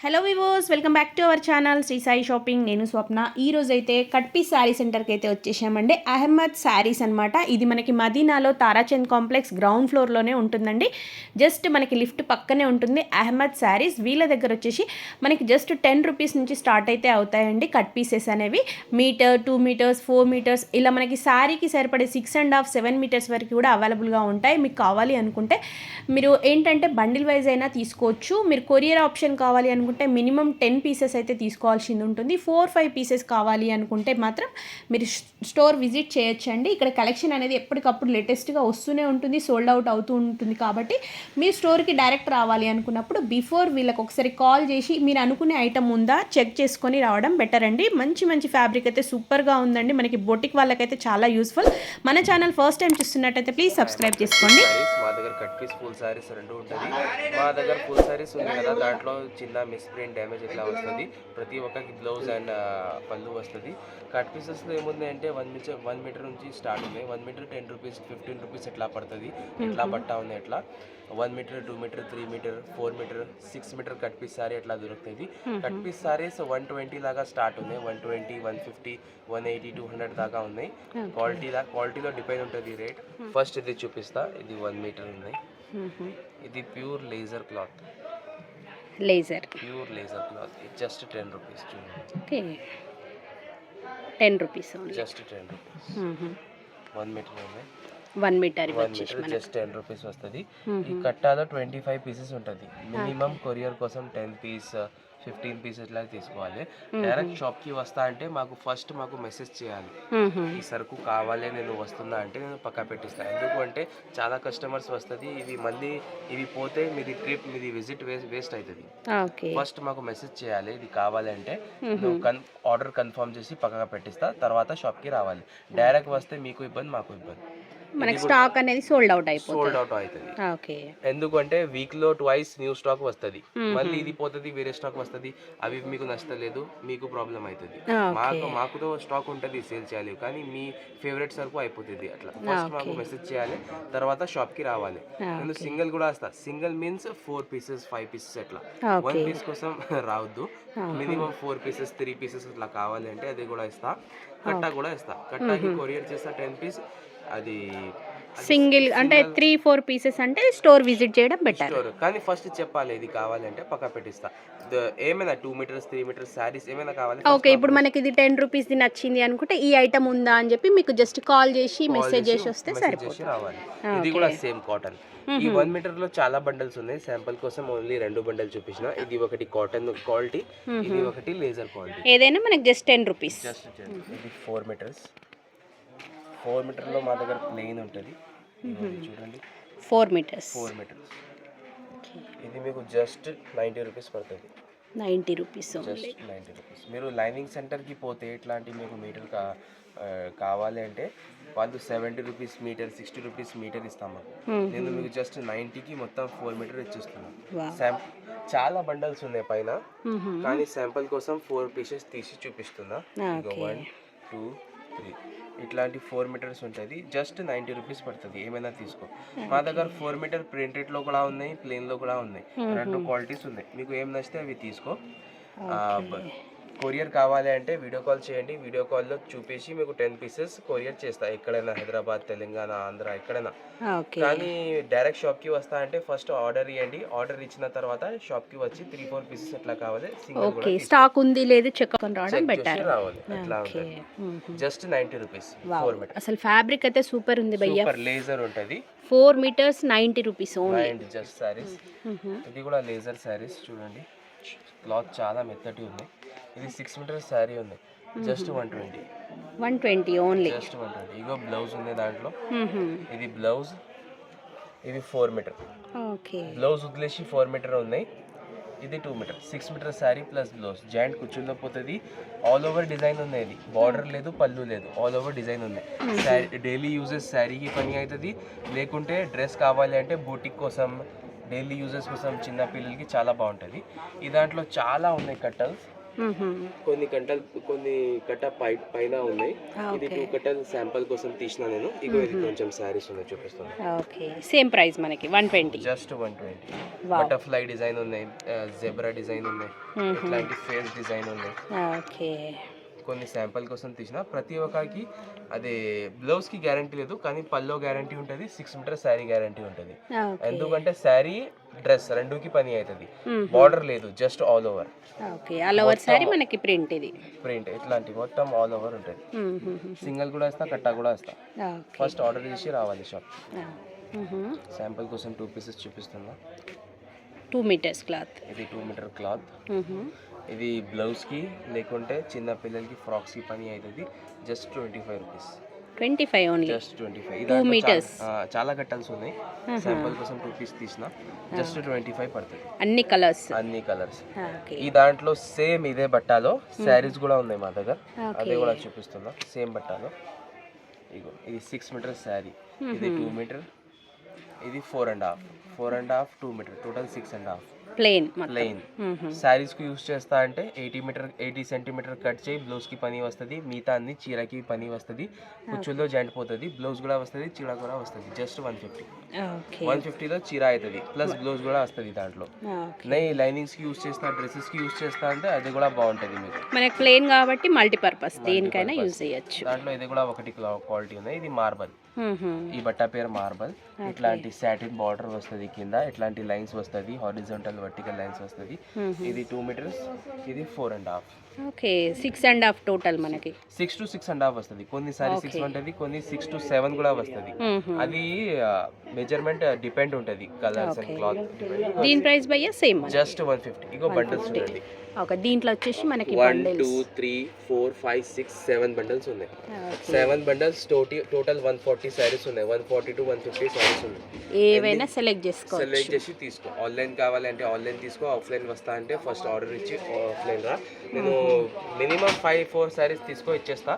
Hello viewers, welcome back to our channel Shri Sai shopping. నేను స్వప్న. ఈ రోజు అయితే కట్ పీస్ శారీ సెంటర్కి అయితే వచ్చేసామండి. అహ్మద్ శారీస్ అనమాట. ఇది మనకి మదీనాలో తారాచంద్ కాంప్లెక్స్ గ్రౌండ్ ఫ్లోర్లోనే ఉంటుందండి. జస్ట్ మనకి లిఫ్ట్ పక్కనే ఉంటుంది అహ్మద్ శారీస్. వీళ్ళ దగ్గర వచ్చేసి మనకి జస్ట్ 10 రూపీస్ నుంచి స్టార్ట్ అయితే అవుతాయండి కట్ పీసెస్ అనేవి. మీటర్, 2 మీటర్స్, 4 మీటర్స్ ఇలా మనకి శారీకి సరిపడే 6.5, 7 మీటర్స్ వరకు కూడా అవైలబుల్గా ఉంటాయి. మీకు కావాలి అనుకుంటే మీరు ఏంటంటే బండిల్ వైజ్ అయినా తీసుకోవచ్చు. మీరు కొరియర్ ఆప్షన్ కావాలి అనుకుంటే మినిమం 10 పీసెస్ అయితే తీసుకోవాల్సింది ఉంటుంది. 4-5 పీసెస్ కావాలి అనుకుంటే మాత్రం మీరు స్టోర్ విజిట్ చేయొచ్చండి. ఇక్కడ కలెక్షన్ అనేది ఎప్పటికప్పుడు లేటెస్ట్గా వస్తూనే ఉంటుంది, సోల్డ్ అవుట్ అవుతూ ఉంటుంది. కాబట్టి మీరు స్టోర్కి డైరెక్ట్ రావాలి అనుకున్నప్పుడు బిఫోర్ వీళ్ళకి ఒకసారి కాల్ చేసి మీరు అనుకునే ఐటమ్ ఉందా చెక్ చేసుకొని రావడం బెటర్ అండి. మంచి మంచి ఫ్యాబ్రిక్ అయితే సూపర్గా ఉందండి. మనకి బొటిక్ వాళ్ళకైతే చాలా యూస్ఫుల్. మన ఛానల్ ఫస్ట్ టైం చూస్తున్నట్టయితే ప్లీజ్ సబ్స్క్రైబ్ చేసుకోండి. మా దగ్గర కట్ పీస్ ఫుల్ సారీస్ రెండు ఉంటుంది. మా దగ్గర ఫుల్ సారీస్ ఉంది కదా, దాంట్లో చిన్న మిస్ప్రింట్ డ్యామేజ్ ఇట్లా వస్తుంది. ప్రతి ఒక్కరికి బ్లౌజ్ అండ్ పళ్ళు వస్తుంది. కట్ పీసెస్లో ఏముంది అంటే 1 మీటర్ నుంచి స్టార్ట్ ఉంది. 1 మీటర్ 10 రూపీస్, 15 రూపీస్ ఎట్లా పడుతుంది, ఎట్లా పట్టా ఉంది ఎట్లా. 1 metre, 2 metre, 3 metre, 4 metre, 6 metre cut piece sari ఎట్లా దొరుకుతుంది. కట్ పీస్ సారీస్ 120 లాగా స్టార్ట్ ఉన్నాయి. 120, 150, 180, 200 దాకా ఉన్నాయి. క్వాలిటీలో డిపెండ్ ఉంటుంది రేట్. ఫస్ట్ ఇది చూపిస్తా. ఇది 1 మీటర్ ఉంది. ఇది pure laser cloth. Pure laser cloth. ఇది just 10 rupees. Okay, 10 rupees just 10 rupees. 1 metre ఉంది. 1 మీటర్ జస్ట్ 10 రూపీస్ వస్తుంది. ఈ కట్టాలో 25 పీసెస్ ఉంటుంది. మినిమం కొరియర్ కోసం 10 పీస్, 15 పీసెస్ ఇట్లా తీసుకోవాలి. డైరెక్ట్ షాప్కి వస్తా అంటే మాకు మెసేజ్ చేయాలి, ఈ సరుకు కావాలి, నేను వస్తున్నా అంటే నేను పక్కా పెట్టిస్తాను. ఎందుకు అంటే చాలా కస్టమర్స్ వస్తుంది, ఇవి పోతే మీది విజిట్ వేస్ట్ అవుతుంది. ఫస్ట్ మాకు మెసేజ్ చేయాలి ఇది కావాలి అంటే ఆర్డర్ కన్ఫర్మ్ చేసి పక్కగా పెట్టిస్తా. తర్వాత షాప్కి రావాలి. డైరెక్ట్ వస్తే మీకు ఇబ్బంది, మాకు ఇబ్బంది. మనకి స్టాక్ అనేది సోల్డ్ అవుట్ అవుతుంది. ఓకే, ఎందుకంటే వీక్ లో ట్వైస్ న్యూ స్టాక్ వస్తుంది, మళ్ళీ ఇది పోతుంది, వేరే స్టాక్ వస్తుంది. అవి మీకు నచ్చలేదు, మీకు ప్రాబ్లం అవుతుంది. మాకుతో స్టాక్ ఉంటుంది, సేల్ చేయాలి, కానీ మీ ఫేవరెట్ సరుకు అయిపోతుంది. అట్లా ఫస్ట్ మాకు మెసేజ్ చేయాలి, తర్వాత షాప్ కి రావాలి. నేను సింగిల్ కూడా వస్తా. సింగిల్ మీన్స్ 4 పీసెస్, 5 పీసెస్ అట్లా. 1 పీస్ కోసం రావద్దు. మినిమం 4 పీసెస్, 3 పీసెస్ అట్లా కావాలి అంటే అది కూడా ఇస్తా. కట్టా కూడా ఇస్తా. కట్టాకి కొరియర్ చేస్తా 10 పీస్. అది సింగిల్ అంటే 3-4 పీసెస్ అంటే స్టోర్ విజిట్ చేయడం బెటర్. కానీ ఫస్ట్ చెప్పాలి ఇది కావాలంటే పక్కా పెట్టిస్తా. ఏమైనా 2 మీటర్స్, 3 మీటర్స్ శారీస్ ఏమైనా కావాలి. ఓకే, ఇప్పుడు మనకి ఇది 10 రూపీస్ది నచ్చింది అనుకుంటే ఈ ఐటమ్ ఉందా అని చెప్పి మీకు జస్ట్ కాల్ చేసి మెసేజ్ చేసి వస్తే సరిపోతుంది. రావాలి. ఇది కూడా సేమ్ కాటన్. ఈ 1 మీటర్ లో చాలా బండల్స్ ఉన్నాయి. శాంపుల్ కోసం ఓన్లీ 2 బండల్ చూపించిన. ఇది ఒకటి కాటన్ క్వాలిటీ, ఇది ఒకటి లేజర్ క్వాలిటీ. ఏదైనా మనకి జస్ట్ 10 రూపీస్. ఇది 4 మీటర్స్. 4 మీటర్లో మా దగ్గర ప్లెయిన్ ఉంటుంది. చూడండి, 4 మీటర్స్. ఇది మీకు జస్ట్ 90 రూపీస్ పడుతుంది. 90 రూపీస్. Just 90 rupees. మీరు లైనింగ్ సెంటర్కి పోతే ఇట్లాంటి మీకు మీటర్ కావాలి అంటే వాళ్ళు 70 రూపీస్ మీటర్, 60 రూపీస్ మీటర్ ఇస్తాము. నేను మీకు జస్ట్ 90కి మొత్తం 4 మీటర్ ఇచ్చేస్తున్నాను. చాలా బండల్స్ ఉన్నాయి పైన, కానీ శాంపుల్ కోసం 4 పీసెస్ తీసి చూపిస్తున్నా. 1, 2, 3 ఇట్లాంటి 4 మీటర్స్ ఉంటుంది. జస్ట్ 90 రూపీస్ పడుతుంది. ఏమైనా తీసుకో. మా దగ్గర 4 మీటర్ ప్రింటెడ్లో కూడా ఉన్నాయి, ప్లెయిన్లో కూడా ఉన్నాయి. 2 క్వాలిటీస్ ఉన్నాయి. మీకు ఏం నచ్చితే అవి తీసుకో. కొరియర్ కావాలి అంటే వీడియో కాల్ చేయండి. వీడియో కాల్లో చూపించి మీకు 10 పీసెస్ కొరియర్ చేస్తా. ఎక్కడైనా హైదరాబాద్, తెలంగాణ, ఆంధ్ర ఎక్కడైనా. కానీ డైరెక్ట్ షాప్కి వస్తా అంటే ఫస్ట్ ఆర్డర్ ఇవ్వండి. ఆర్డర్ ఇచ్చిన తర్వాత షాప్కి వచ్చి 3-4 పీసెస్ ఎట్లా కావాలి ఓకే, స్టాక్ ఉంది లేదు చెక్ రావడం బెటర్. రావాలి. ఎట్లా ఉంటుంది. Just 90 rupees. 4 మీటర్. అసలు ఫ్యాబ్రిక్ అయితే సూపర్ ఉంది భయ్యా. సూపర్ లేజర్ ఉంటుంది. 4 metres 90 rupees only. Just saris. ఇది కూడా లేజర్ సారీస్. చూడండి, క్లాత్ చాలా మెత్తటి ఉంది. ఇది 6 మీటర్స్ శారీ ఉంది. Just 120 only. జస్ట్ 120. ఇగో బ్లౌజ్ ఉంది దాంట్లో. ఇది బ్లౌజ్. ఇది 4 మీటర్. ఓకే, బ్లౌజ్ వదిలేసి 4 మీటర్ ఉన్నాయి. ఇది 2 metre. 6 metre sari plus blouse. Joint కూర్చుందో పోతుంది. ఆల్ ఓవర్ డిజైన్ ఉంది. ఇది బార్డర్ లేదు, పళ్ళు లేదు, ఆల్ ఓవర్ డిజైన్ ఉంది. డైలీ యూజెస్ శారీకి పని అవుతుంది. లేకుంటే డ్రెస్ కావాలి అంటే బూటిక్ కోసం, డైలీ యూజెస్ కోసం చిన్న పిల్లలకి చాలా బాగుంటుంది. ఈ దాంట్లో చాలా ఉన్నాయి కట్టల్స్. కొన్ని కట్ట పైన ఉన్నాయి. ఇది 2 కట్టలు శాంపుల్ కోసం తీసిన నేను. ఇగో ఇది కొంచెం శారీస్ ఉన్నాయి చూపిస్తాను. ఓకే, సేమ్ ప్రైస్ మనకి 120. జస్ట్ 120. బటర్ఫ్లై డిజైన్ ఉన్నాయి, జెబ్రా డిజైన్ ఉన్నాయి, ఇట్లాంటి ఫేస్ డిజైన్ ఉన్నాయి. ఓకే, కొన్ని శాంపుల్ కోసం తీసిన. ప్రతి ఒక్కరికి అదే బ్లౌజ్ కి గ్యారంటీ లేదు, కానీ పల్లో గ్యారంటీ ఉంటుంది, 6 మీటర్ శారీ గ్యారంటీ ఉంటుంది. ఎందుకంటే శారీ డ్రెస్ రెండుకి పని అవుతుంది. బార్డర్ లేదు, just all over. Okay, all over sari మనకి ప్రింట్, ఇది ప్రింట్ ఇట్లాంటి మొత్తం ఆల్ ఓవర్ ఉంటుంది. సింగిల్ కూడా ఇస్తా, కట్టా కూడా ఇస్తా. ఫస్ట్ ఆర్డర్ చేసి రావాలి షాప్. శాంపుల్ కోసం 2 పీసెస్ చూపిస్తున్నా. 2 మీటర్స్ క్లాత్, ఇది 2 మీటర్ క్లాత్. ఇది బ్లౌజ్కి లేకుంటే చిన్న పిల్లలకి ఫ్రాక్స్కి పని అవుతుంది. Just 25 rupees. 25 only, just 25. 2 metres. చాలా కట్టల్స్ ఉన్నాయి. శాంపుల్ కోసం 2 పీస్ తీసిన. జస్ట్ 25 పడుతుంది. అన్ని కలర్స్. ఈ దాంట్లో సేమ్ ఇదే బట్టాలో శారీస్ కూడా ఉన్నాయి మా దగ్గర. అదే కూడా చూపిస్తున్నా. సేమ్ బట్టాలో ఇగో ఇది 6 మీటర్ శారీ, ఇది 2 మీటర్, ఇది 4.5 2 మీటర్, టోటల్ 6.5. ప్లెయిన్ శారీస్ కు యూస్ చేస్తా అంటే 80 సెంటీమీటర్ కట్ చేయి, బ్లౌజ్ కి పని వస్తుంది. మిగతా అన్ని చీరకి పని వస్తుంది. కుచ్చుల్లో జాయింట్ పోతుంది, బ్లౌజ్ కూడా వస్తుంది, చీర కూడా వస్తుంది. జస్ట్ 150లో చీర అవుతుంది, ప్లస్ బ్లౌజ్ కూడా వస్తుంది దాంట్లో. లైనింగ్స్ కి యూస్ చేస్తా, డ్రెస్సెస్ కి యూస్ చేస్తా అంటే అది కూడా బాగుంటుంది మీకు. మనకి ప్లెయిన్ కాబట్టి మల్టీపర్పస్ దేనికైనా యూజ్ చేయొచ్చు. దాంట్లో ఇది కూడా ఒకటి క్వాలిటీ ఉంది. ఇది మార్బల్, ఈ బట్ట పేరు మార్బల్. ఇట్లాంటి సాటిన్ బార్డర్ వస్తుంది, కింద ఇట్లాంటి లైన్స్ వస్తుంది, హారిజాంటల్ వర్టికల్ లైన్స్ వస్తుంది. ఇది 2 మీటర్స్, ఇది 4.5. ఓకే, 6.5 టోటల్ మనకి. 6 to 6.5 వస్తుంది. కొన్నిసారి 6 ఉంటుంది, కొన్ని 6 to 7 కూడా వస్తుంది. అది మెజర్మెంట్ డిపెండ్ ఉంటుంది, కలర్స్ అండ్ క్లాత్. దీని ప్రైస్ భయ్యా సేమ్, జస్ట్ 150. ఇగో బండిల్స్ చూడండి. ఓకే, దీంట్లో వచ్చేసి మనకి 1 2 3 4 5 6 7 బండిల్స్ ఉన్నాయి. 7 బండిల్స్ టోటల్ 140 సారీస్ ఉన్నాయి. 140 to 150 సారీస్ ఉన్నాయి. ఏవైనా సెలెక్ట్ చేసి తీసుకో. ఆన్లైన్ కావాలంటే ఆన్లైన్ తీసుకో, ఆఫ్లైన్ వస్తా అంటే ఫస్ట్ ఆర్డర్ ఇచ్చి ఆఫ్లైన్ రా. నేను మినిమం 5-4 సారీస్ తీసుకో ఇచ్చేస్తా.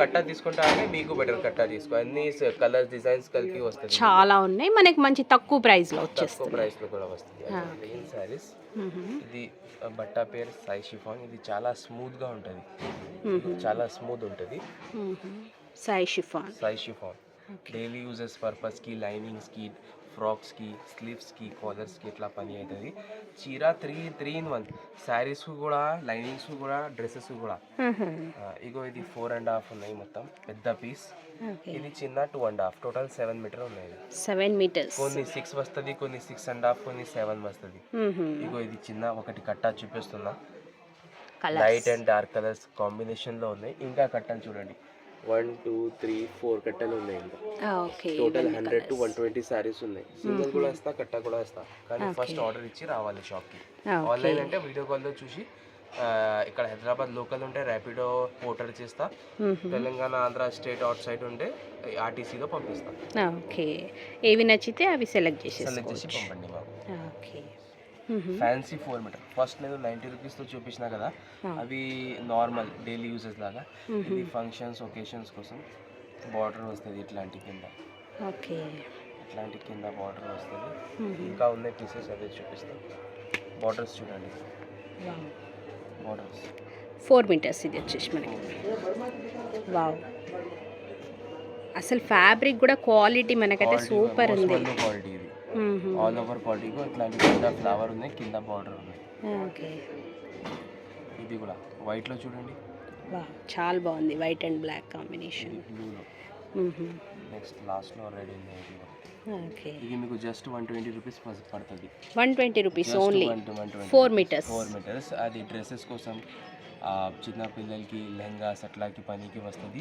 కట్టా తీసుకుంటా అంటే మీకు బెటర్ కట్టా తీసుకో. అన్ని కలర్స్ డిజైన్స్ కలిపి వస్తుంది. చాలా ఉన్నాయి మనకి, మంచి తక్కువ ప్రైస్ లో వచ్చేస్తుంది. తక్కువ ప్రైస్ లో కూడా వస్తుంది. ప్లెయిన్ సారీస్. ఇది బట్టా పేరు సాయి షిఫాన్. ఇది చాలా స్మూత్ గా ఉంటుంది, చాలా స్మూత్ ఉంటుంది. Sai chiffon daily uses purpose కి, లైనింగ్స్ కి, ఫ్రాక్స్ కి, స్లీవ్స్ కి, కాలర్స్ కి ఇట్లా పని అవుతుంది. చీర 3 in 1. శారీస్ కూడా, లైనింగ్స్ కూడా, డ్రెస్సెస్ కూడా. ఇగో ఇది 4.5 ఉన్నాయి మొత్తం, పెద్ద పీస్. ఇది చిన్న 2.5, టోటల్ 7 మీటర్ ఉన్నాయి. 7 మీటర్స్. కొన్ని 6 వస్తుంది, కొన్ని 6.5, కొన్ని 7 వస్తుంది. ఇగో ఇది చిన్న ఒకటి కట్టా చూపిస్తున్నా. Light and dark colours combination లో ఉన్నాయి. ఇంకా కట్టలు చూడండి, 1 2 3 4 కట్టలు ఉన్నాయి. ఇంకా టోటల్ 100 to 120 సారీస్ ఉన్నాయి. సింగిల్ కూడా ఇస్తా, కట్ట కూడా ఇస్తా, కానీ ఫస్ట్ ఆర్డర్ ఇచ్చి రావాలి షాప్ కి. ఆన్లైన్ అంటే వీడియో కాల్ లో చూసి, ఇక్కడ హైదరాబాద్ లోకల్ ఉంటే ర్యాపిడో పోర్టర్ చేస్తా. Telangana, Andhra state out side ఉంటే ఆర్టీసీలో పంపిస్తా. ఓకే, ఏవి నచ్చితే అవి సెలెక్ట్ చేసి పంపండి మాకు. Fancy 4 metre. ఫస్ట్ నేను 90 రూపీస్తో చూపించిన కదా, అవి నార్మల్ డైలీ యూజెస్ లాగా. ఇది ఫంక్షన్స్, ఒకేషన్స్ కోసం బార్డర్ వస్తుంది ఇట్లాంటి కింద. ఓకే, ఇట్లాంటి కింద బార్డర్ వస్తుంది. ఇంకా ఉన్నాయి పీసెస్, అదే చూపిస్తాను. బార్డర్స్ చూడండి, బార్డర్స్ 4 మీటర్స్. ఇది వచ్చేసి మనకి వావ్, అసలు ఫ్యాబ్రిక్ కూడా క్వాలిటీ మనకైతే సూపర్ ఉంది. క్వాలిటీ ఇది ఆల్ ఓవర్ క్వాలిటీ. ఇట్లాంటి కింద ఫ్లవర్ ఉన్నాయి, కింద బార్డర్ ఉన్నాయి. ఓకే, ఇది కూడా వైట్ లో చూడండి, వావ్ చాలా బాగుంది. White and black combination. బ్లూలో నెక్స్ట్ లాస్ట్ లో రెడ్ ఉంది. ఓకే, ఇది మీకు జస్ట్ 120 రూపీస్ పడుతుంది. 120 రూపీస్ ఓన్లీ. 4 మీటర్స్. అది డ్రెస్సెస్ కోసం, చిన్న పిల్లలకి లెహంగాస్ అట్లాంటి పనికి వస్తుంది.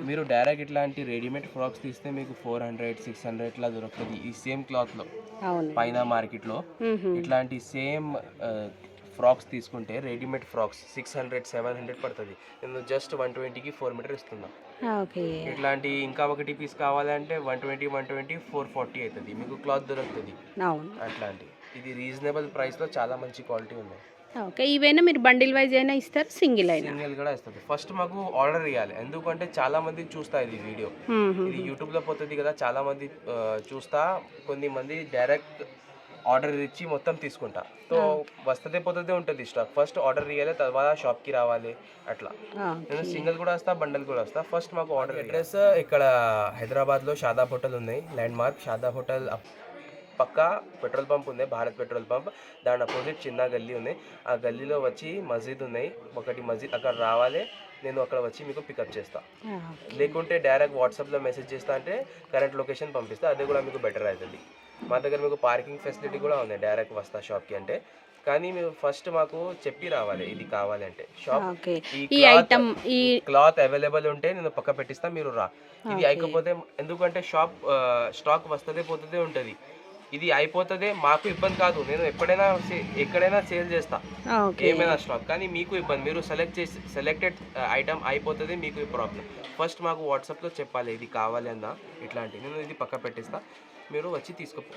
మీరు డైరెక్ట్ ఇట్లాంటి రెడీమేడ్ ఫ్రాక్స్ తీస్తే మీకు 400-600 ఇట్లా దొరుకుతుంది ఈ సేమ్ క్లాత్ లో. పైన మార్కెట్ లో ఇట్లాంటి సేమ్ ఫ్రాక్స్ తీసుకుంటే రెడీమేడ్ ఫ్రాక్స్ 600-700 పడుతుంది. నేను జస్ట్ 120కి 4 మీటర్ ఇస్తున్నా. ఇట్లాంటి ఇంకా ఒకటి పీస్ కావాలంటే 120 440 అవుతుంది. మీకు క్లాత్ దొరుకుతుంది అట్లాంటి. ఇది రీజనబుల్ ప్రైస్ లో చాలా మంచి క్వాలిటీ ఉన్నాయి. ఓకే, ఇవైనా మీరు బండిల్ వైజ్ అయినా ఇస్తారు, సింగిల్ కూడా ఇస్తుంది. ఫస్ట్ మాకు ఆర్డర్ ఇవ్వాలి, ఎందుకంటే చాలా మంది చూస్తా ఇది వీడియో, ఇది యూట్యూబ్ లో పోతుంది కదా, చాలా మంది చూస్తా. కొన్ని మంది డైరెక్ట్ ఆర్డర్ ఇచ్చి మొత్తం తీసుకుంటా. సో వస్తుంది పోతుంది ఉంటుంది స్టాక్. ఫస్ట్ ఆర్డర్ ఇవ్వాలి, తర్వాత షాప్కి రావాలి అట్లా. నేను సింగిల్ కూడా వస్తా, బండల్ కూడా వస్తా. ఫస్ట్ మాకు ఆర్డర్ అడ్రస్ ఇక్కడ హైదరాబాద్లో షాదాబ్ హోటల్ ఉంది, ల్యాండ్ మార్క్ షాదాబ్ హోటల్ పక్క పెట్రోల్ పంప్ ఉంది, భారత్ పెట్రోల్ పంప్. దాని అపోజిట్ చిన్న గల్లీ ఉంది. ఆ గల్లీలో వచ్చి మస్జిద్ ఉన్నాయి, ఒకటి మస్జిద్, అక్కడ రావాలి. నేను అక్కడ వచ్చి మీకు పికప్ చేస్తా. లేకుంటే డైరెక్ట్ వాట్సాప్లో మెసేజ్ చేస్తా అంటే కరెంట్ లొకేషన్ పంపిస్తా, అది కూడా మీకు బెటర్ అవుతుంది. మా దగ్గర మీకు పార్కింగ్ ఫెసిలిటీ కూడా ఉంది, డైరెక్ట్ వస్తా షాప్కి అంటే. కానీ మీరు ఫస్ట్ మాకు చెప్పి రావాలి ఇది కావాలి అంటే. షాప్ ఈ క్లాత్ అవైలబుల్ ఉంటే నేను పక్క పెట్టిస్తా, మీరు రా. ఇది అయిపోతే ఎందుకంటే షాప్ స్టాక్ వస్తుంది పోతుంది ఉంటుంది. ఇది అయిపోతుంది, మాకు ఇబ్బంది కాదు. నేను ఎక్కడైనా సేల్ చేస్తా ఏమైనా స్టాక్, కానీ మీకు ఇబ్బంది. మీరు సెలెక్టెడ్ ఐటమ్ అయిపోతుంది, మీకు ప్రాబ్లం. ఫస్ట్ మాకు వాట్సాప్లో చెప్పాలి ఇది కావాలి అన్నా ఇట్లాంటి. నేను ఇది పక్క పెట్టిస్తా, మీరు వచ్చి తీసుకోపో.